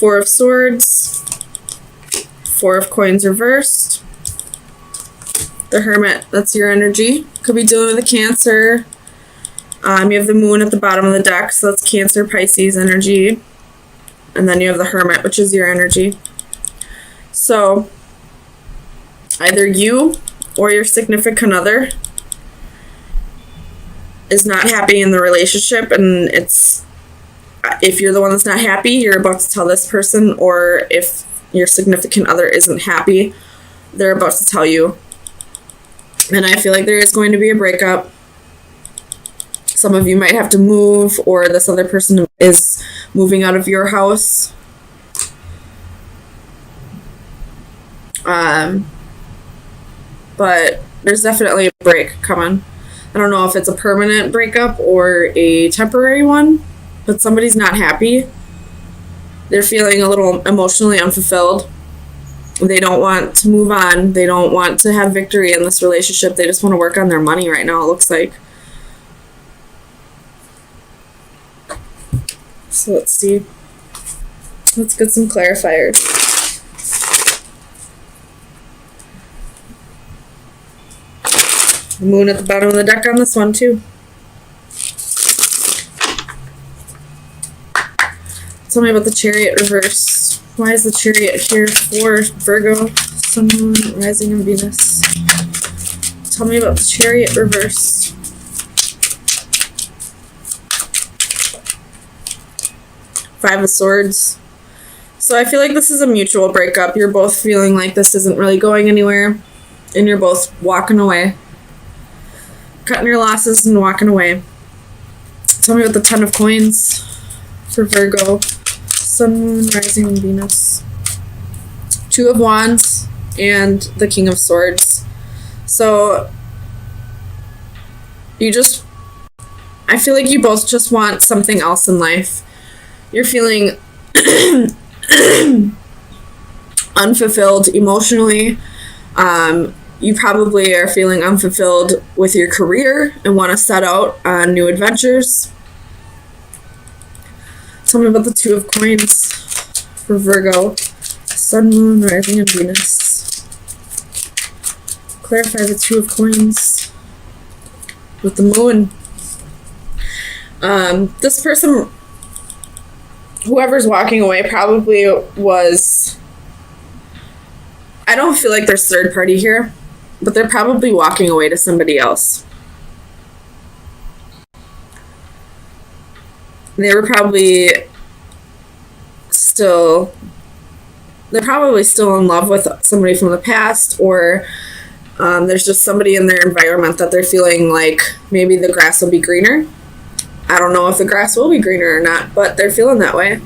Four of Swords, Four of Coins reversed, the Hermit, that's your energy. Could be dealing with a Cancer. You have the Moon at the bottom of the deck, so that's Cancer, Pisces energy. And then you have the Hermit, which is your energy. So, either you or your significant other is not happy in the relationship, and if you're the one that's not happy, you're about to tell this person, or if your significant other isn't happy, they're about to tell you. And I feel like there is going to be a breakup. Some of you might have to move, or this other person is moving out of your house. But there's definitely a break coming. I don't know if it's a permanent breakup or a temporary one, but somebody's not happy. They're feeling a little emotionally unfulfilled. They don't want to move on. They don't want to have victory in this relationship. They just want to work on their money right now, it looks like. So let's see. Let's get some clarifiers. Moon at the bottom of the deck on this one too. Tell me about the Chariot reverse. Why is the Chariot here for Virgo, Sun, Moon, Rising, and Venus? Tell me about the Chariot reverse. Five of Swords. So I feel like this is a mutual breakup. You're both feeling like this isn't really going anywhere, and you're both walking away. Cutting your losses and walking away. Tell me about the Ten of Coins for Virgo, Sun, Moon, Rising, and Venus. Two of Wands and the King of Swords. So I feel like you both just want something else in life. You're feeling unfulfilled emotionally. You probably are feeling unfulfilled with your career and want to set out on new adventures. Tell me about the Two of Coins for Virgo, Sun, Moon, Rising, and Venus. Clarify the Two of Coins with the Moon. This person, whoever's walking away, probably was... I don't feel like there's third party here, but they're probably walking away to somebody else. They're probably still in love with somebody from the past, or there's just somebody in their environment that they're feeling like maybe the grass will be greener. I don't know if the grass will be greener or not, but they're feeling that way.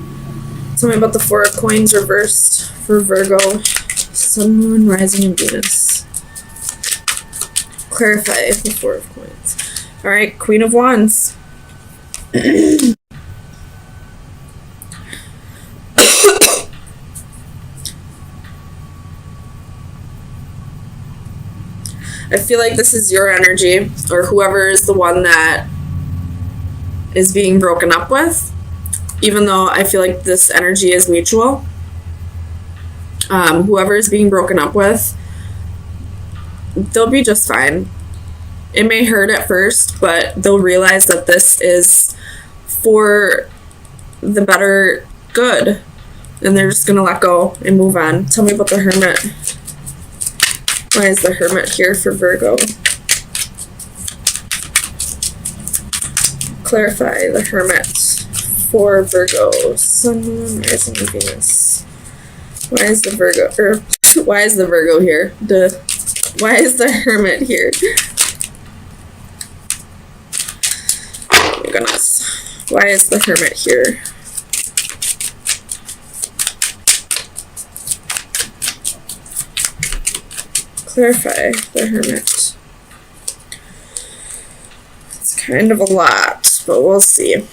Tell me about the Four of Coins reversed for Virgo, Sun, Moon, Rising, and Venus. Clarify the Four of Coins. All right, Queen of Wands. I feel like this is your energy, or whoever is the one that is being broken up with, even though I feel like this energy is mutual. Whoever is being broken up with, they'll be just fine. It may hurt at first, but they'll realize that this is for the better good, and they're just gonna let go and move on. Tell me about the Hermit. Why is the Hermit here for Virgo? Clarify the Hermit for Virgo, Sun, Moon, Rising, and Venus. Why is the Virgo here? Why is the Hermit here? Oh my goodness. Why is the Hermit here? Clarify the Hermit. It's kind of a lot, but we'll see.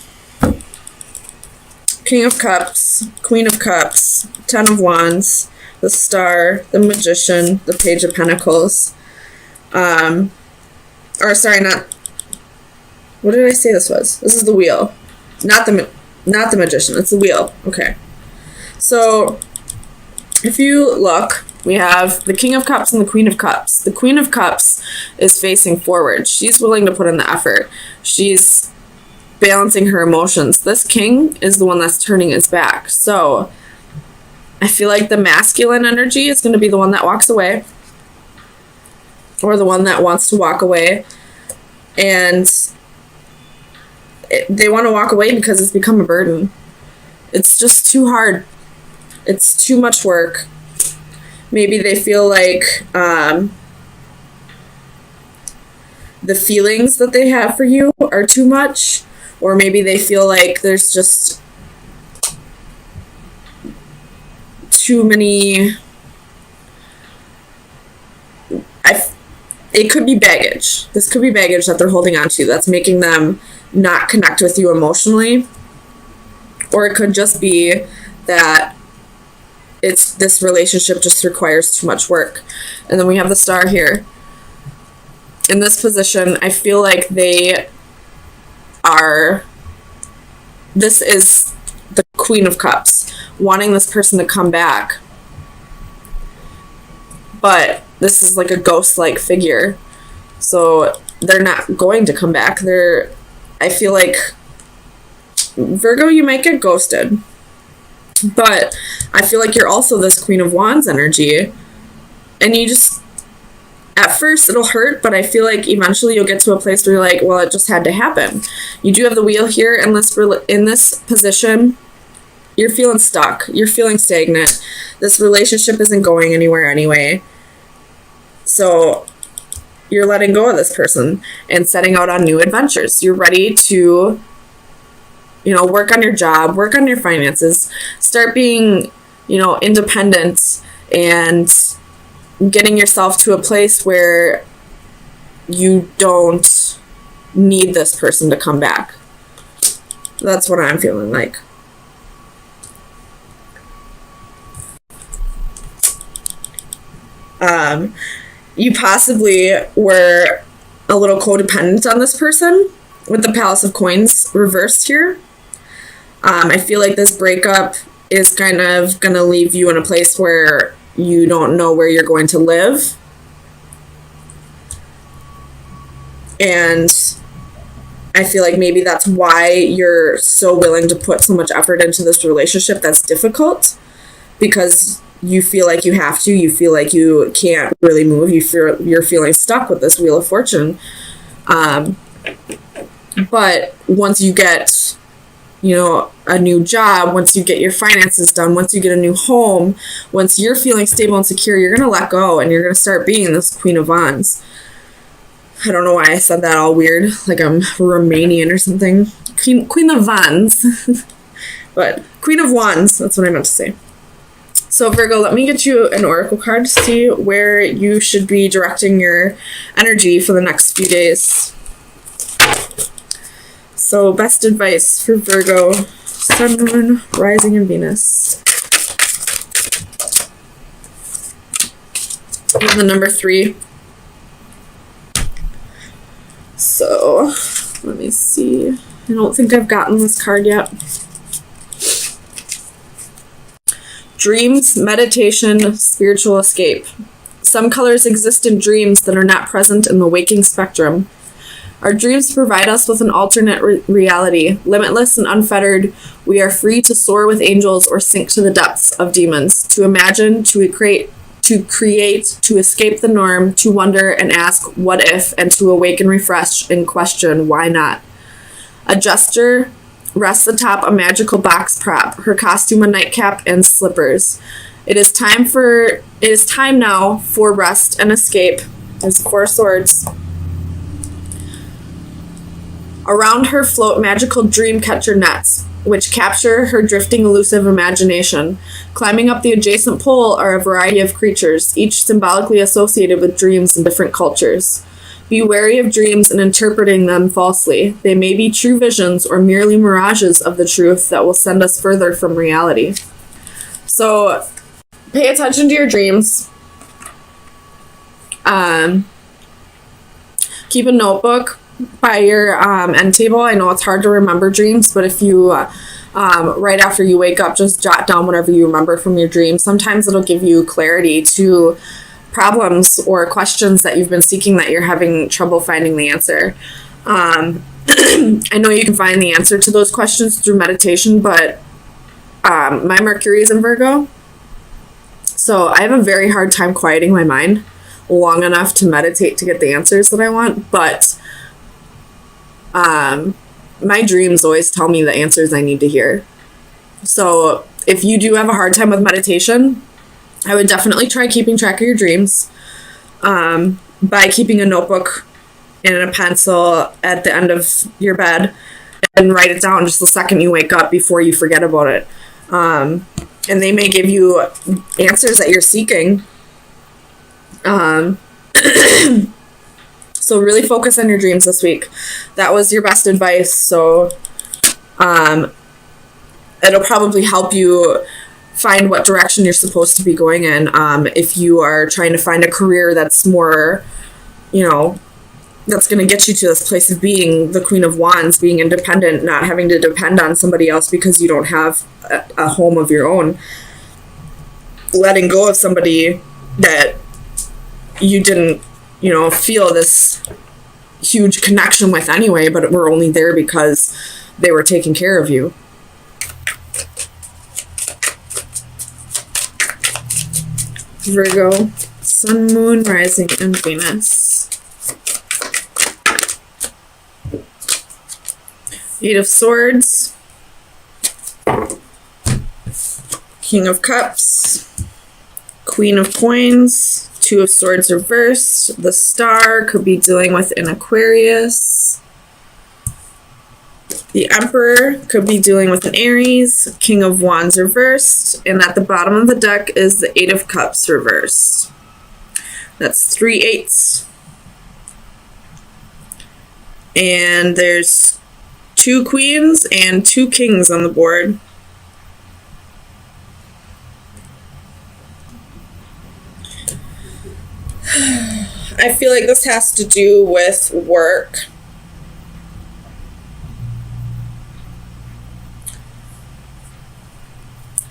King of Cups, Queen of Cups, Ten of Wands, the Star, the Magician, the Page of Pentacles. What did I say this was? This is the Wheel. Not the Magician, it's the Wheel. Okay. So if you look, we have the King of Cups and the Queen of Cups. The Queen of Cups is facing forward. She's willing to put in the effort. She's balancing her emotions. This King is the one that's turning his back. So I feel like the masculine energy is going to be the one that walks away, or the one that wants to walk away. And they want to walk away because it's become a burden. It's just too hard. It's too much work. Maybe they feel like the feelings that they have for you are too much, or maybe they feel like there's just too many. It could be baggage. This could be baggage that they're holding on to that's making them not connect with you emotionally. Or it could just be that this relationship just requires too much work. And then we have the Star here. In this position, I feel like this is the Queen of Cups, wanting this person to come back. But this is like a ghost-like figure. So they're not going to come back. I feel like, Virgo, you might get ghosted. But I feel like you're also this Queen of Wands energy. And you just, at first it'll hurt, but I feel like eventually you'll get to a place where you're like, well, it just had to happen. You do have the Wheel here in this position. You're feeling stuck. You're feeling stagnant. This relationship isn't going anywhere anyway. So you're letting go of this person and setting out on new adventures. You're ready to, work on your job, work on your finances, start being, independent and getting yourself to a place where you don't need this person to come back. That's what I'm feeling like. You possibly were a little codependent on this person with the Palace of Coins reversed here. I feel like this breakup is kind of going to leave you in a place where you don't know where you're going to live. And I feel like maybe that's why you're so willing to put so much effort into this relationship that's difficult, because you feel like you have to. You feel like you can't really move. You're feeling stuck with this Wheel of Fortune. But once you get, a new job, once you get your finances done, once you get a new home, once you're feeling stable and secure, you're going to let go and you're going to start being this Queen of Wands. I don't know why I said that all weird, like I'm Romanian or something. Queen of Wands. But Queen of Wands, that's what I meant to say. So Virgo, let me get you an oracle card to see where you should be directing your energy for the next few days. So best advice for Virgo, Sun, Moon, Rising, and Venus. And the number 3. So let me see. I don't think I've gotten this card yet. Dreams, meditation, spiritual escape. Some colors exist in dreams that are not present in the waking spectrum. Our dreams provide us with an alternate reality. Limitless and unfettered, we are free to soar with angels or sink to the depths of demons, to imagine, to create, to escape the norm, to wonder and ask what if, and to awaken, refresh, and question why not. A jester rests atop a magical box prop, her costume a nightcap and slippers. It is time now for rest and escape. There's 4 swords. Around her float magical dream catcher nets, which capture her drifting elusive imagination. Climbing up the adjacent pole are a variety of creatures, each symbolically associated with dreams in different cultures. Be wary of dreams and interpreting them falsely. They may be true visions or merely mirages of the truth that will send us further from reality. So, pay attention to your dreams. Keep a notebook by your end table. I know it's hard to remember dreams, but if you right after you wake up, just jot down whatever you remember from your dream. Sometimes it'll give you clarity to problems or questions that you've been seeking that you're having trouble finding the answer. I know you can find the answer to those questions through meditation, but my Mercury is in Virgo, so I have a very hard time quieting my mind long enough to meditate to get the answers that I want, but my dreams always tell me the answers I need to hear. So if you do have a hard time with meditation, I would definitely try keeping track of your dreams by keeping a notebook and a pencil at the end of your bed and write it down just the second you wake up before you forget about it. And they may give you answers that you're seeking. So really focus on your dreams this week. That was your best advice. So it'll probably help you find what direction you're supposed to be going in. If you are trying to find a career that's more, that's going to get you to this place of being the Queen of Wands, being independent, not having to depend on somebody else because you don't have a home of your own. Letting go of somebody that you didn't, feel this huge connection with anyway, but were only there because they were taking care of you. Virgo, Sun, Moon, Rising, and Venus. 8 of Swords, King of Cups, Queen of Coins, 2 of Swords reversed. The Star could be dealing with an Aquarius. The Emperor could be dealing with an Aries. King of Wands reversed. And at the bottom of the deck is the 8 of Cups reversed. That's 3 8s. And there's 2 Queens and 2 Kings on the board. I feel like this has to do with work.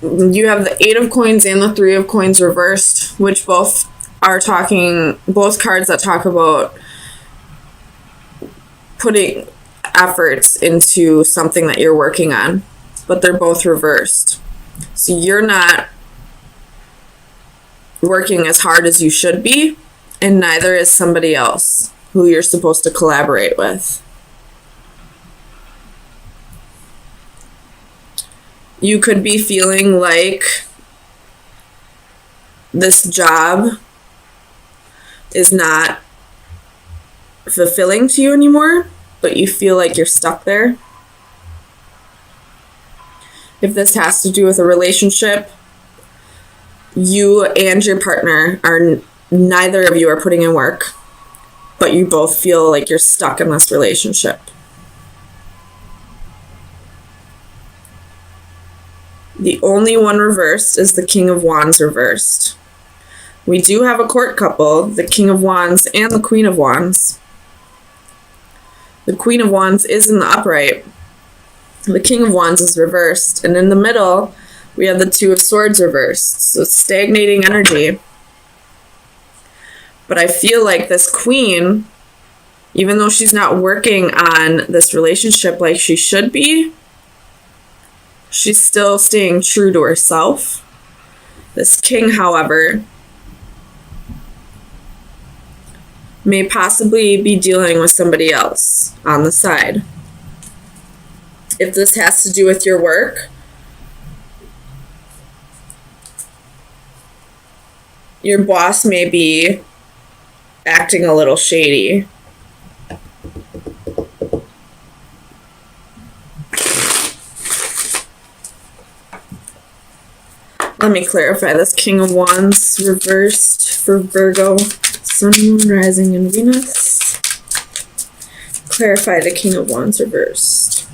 You have the 8 of Coins and the 3 of Coins reversed, which both cards that talk about putting efforts into something that you're working on, but they're both reversed. So you're not working as hard as you should be, and neither is somebody else who you're supposed to collaborate with. You could be feeling like this job is not fulfilling to you anymore, but you feel like you're stuck there. If this has to do with a relationship, you and your partner neither of you are putting in work, but you both feel like you're stuck in this relationship. The only one reversed is the King of Wands reversed. We do have a court couple, the King of Wands and the Queen of Wands. The Queen of Wands is in the upright. The King of Wands is reversed. And in the middle, we have the 2 of Swords reversed. So stagnating energy. But I feel like this Queen, even though she's not working on this relationship like she should be, she's still staying true to herself. This King, however, may possibly be dealing with somebody else on the side. If this has to do with your work, your boss may be acting a little shady. Let me clarify this. King of Wands reversed for Virgo, Sun, Moon, Rising, and Venus. Clarify the King of Wands reversed.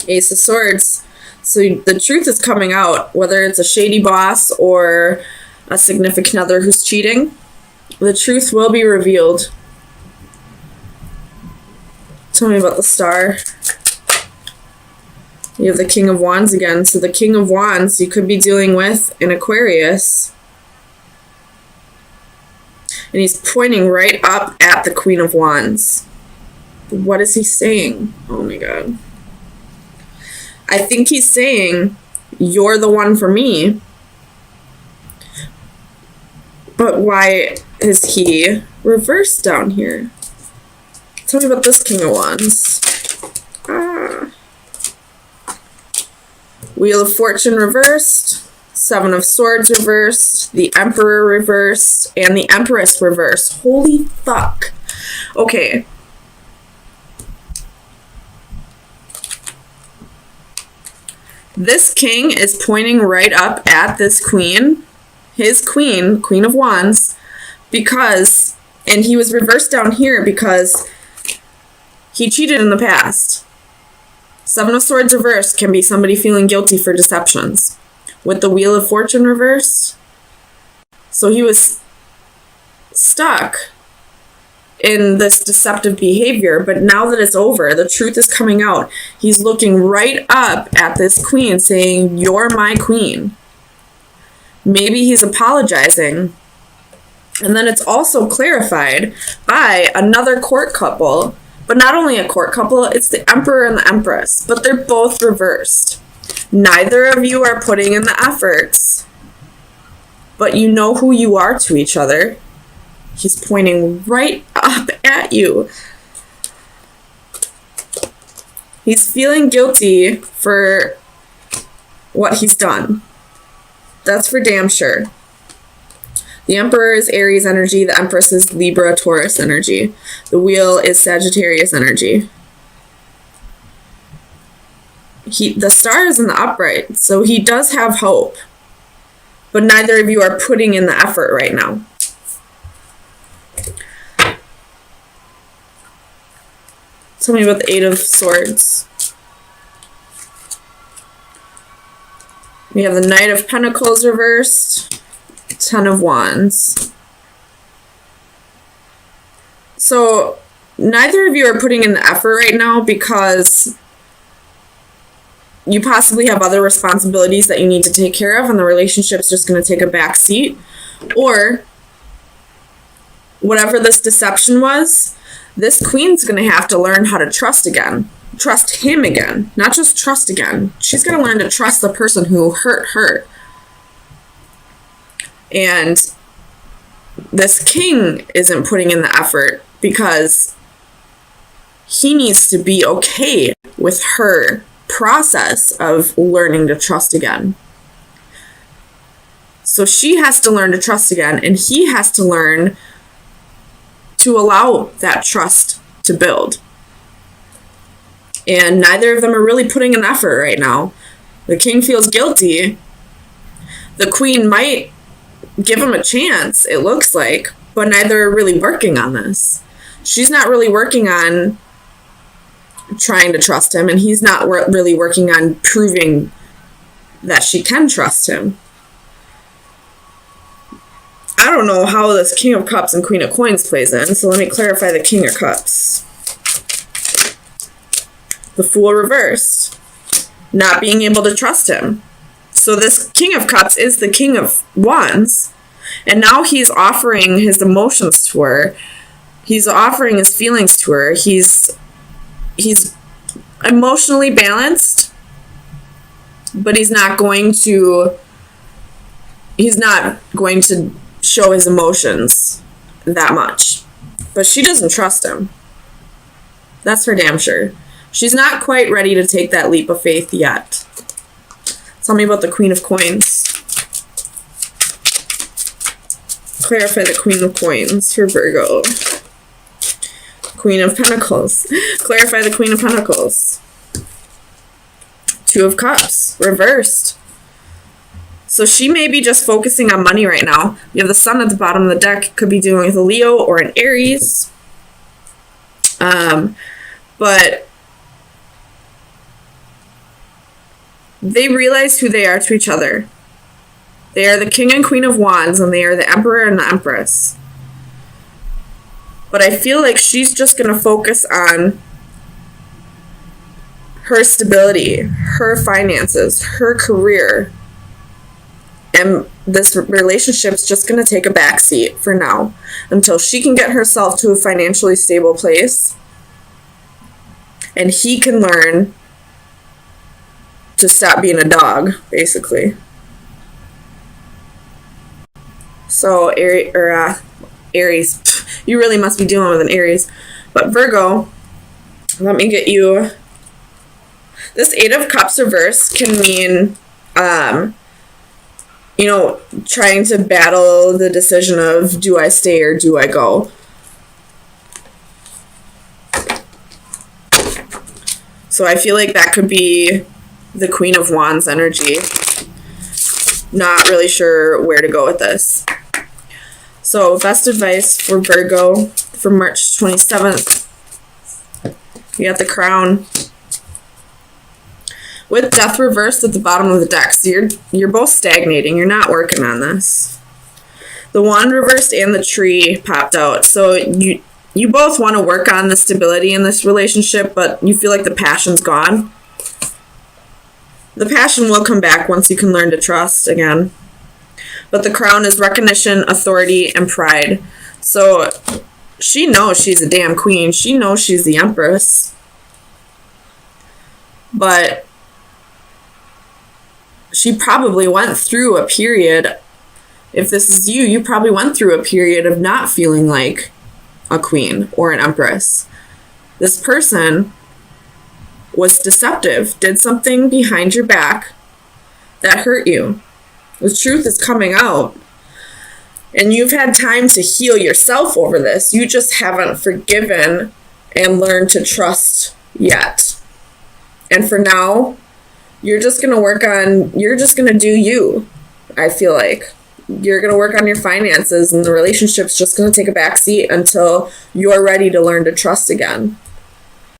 Ace of Swords. So the truth is coming out, whether it's a shady boss or a significant other who's cheating. The truth will be revealed. Tell me about the Star. You have the King of Wands again. So the King of Wands you could be dealing with an Aquarius. And he's pointing right up at the Queen of Wands. What is he saying? Oh my God. I think he's saying, you're the one for me. But why is he reversed down here? Tell me about this King of Wands. Wheel of Fortune reversed, Seven of Swords reversed, the Emperor reversed, and the Empress reversed. Holy fuck. Okay. This king is pointing right up at this queen, his queen, Queen of Wands, because, and he was reversed down here because he cheated in the past. Seven of Swords reversed can be somebody feeling guilty for deceptions. With the Wheel of Fortune reversed, so he was stuck in this deceptive behavior, but now that it's over, the truth is coming out. He's looking right up at this queen saying, you're my queen. Maybe he's apologizing. And then it's also clarified by another court couple. But not only a court couple, it's the Emperor and the Empress. But they're both reversed. Neither of you are putting in the efforts. But you know who you are to each other. He's pointing right up at you. He's feeling guilty for what he's done. That's for damn sure. The Emperor is Aries energy. The Empress is Libra, Taurus energy. The Wheel is Sagittarius energy. The star is in the upright, so he does have hope. But neither of you are putting in the effort right now. Tell me about the Eight of Swords. We have the Knight of Pentacles reversed. Ten of Wands. So neither of you are putting in the effort right now because you possibly have other responsibilities that you need to take care of and the relationship's just going to take a back seat. Or whatever this deception was, this queen's going to have to learn how to trust again. Trust him again. Not just trust again. She's going to learn to trust the person who hurt her. And this king isn't putting in the effort because he needs to be okay with her process of learning to trust again. So she has to learn to trust again, and he has to learn to allow that trust to build. And neither of them are really putting in effort right now. The king feels guilty. The queen might give him a chance, it looks like, but neither are really working on this. She's not really working on trying to trust him, and he's not really working on proving that she can trust him. I don't know how this King of Cups and Queen of Coins plays in, so let me clarify the King of Cups. The Fool reversed. Not being able to trust him. So this King of Cups is the King of Wands, and now he's offering his emotions to her. He's offering his feelings to her. He's emotionally balanced, but he's not going to show his emotions that much. But she doesn't trust him. That's for damn sure. She's not quite ready to take that leap of faith yet. Tell me about the Queen of Coins. Clarify the Queen of Coins for Virgo. Queen of Pentacles. Clarify the Queen of Pentacles. Two of Cups. Reversed. So she may be just focusing on money right now. You have the Sun at the bottom of the deck. Could be dealing with a Leo or an Aries. But they realize who they are to each other. They are the King and Queen of Wands, and they are the Emperor and the Empress. But I feel like she's just going to focus on her stability, her finances, her career. And this relationship's just going to take a backseat for now until she can get herself to a financially stable place and he can learn to stop being a dog, basically. So, Aries, you really must be dealing with an Aries. But Virgo, let me get you. This Eight of Cups reverse can mean, trying to battle the decision of do I stay or do I go. So I feel like that could be the Queen of Wands energy. Not really sure where to go with this. So best advice for Virgo for March 27th. You got the Crown. With Death reversed at the bottom of the deck, so you're both stagnating. You're not working on this. The Wand reversed and the Tree popped out. So you both want to work on the stability in this relationship, but you feel like the passion's gone. The passion will come back once you can learn to trust again. But the Crown is recognition, authority, and pride. So she knows she's a damn queen. She knows she's the Empress. But she probably went through a period, if this is you, you probably went through a period of not feeling like a queen or an empress. This person was deceptive, did something behind your back that hurt you. The truth is coming out. And you've had time to heal yourself over this. You just haven't forgiven and learned to trust yet. And for now, you're just going to do you, I feel like. You're going to work on your finances and the relationship's just going to take a back seat until you're ready to learn to trust again.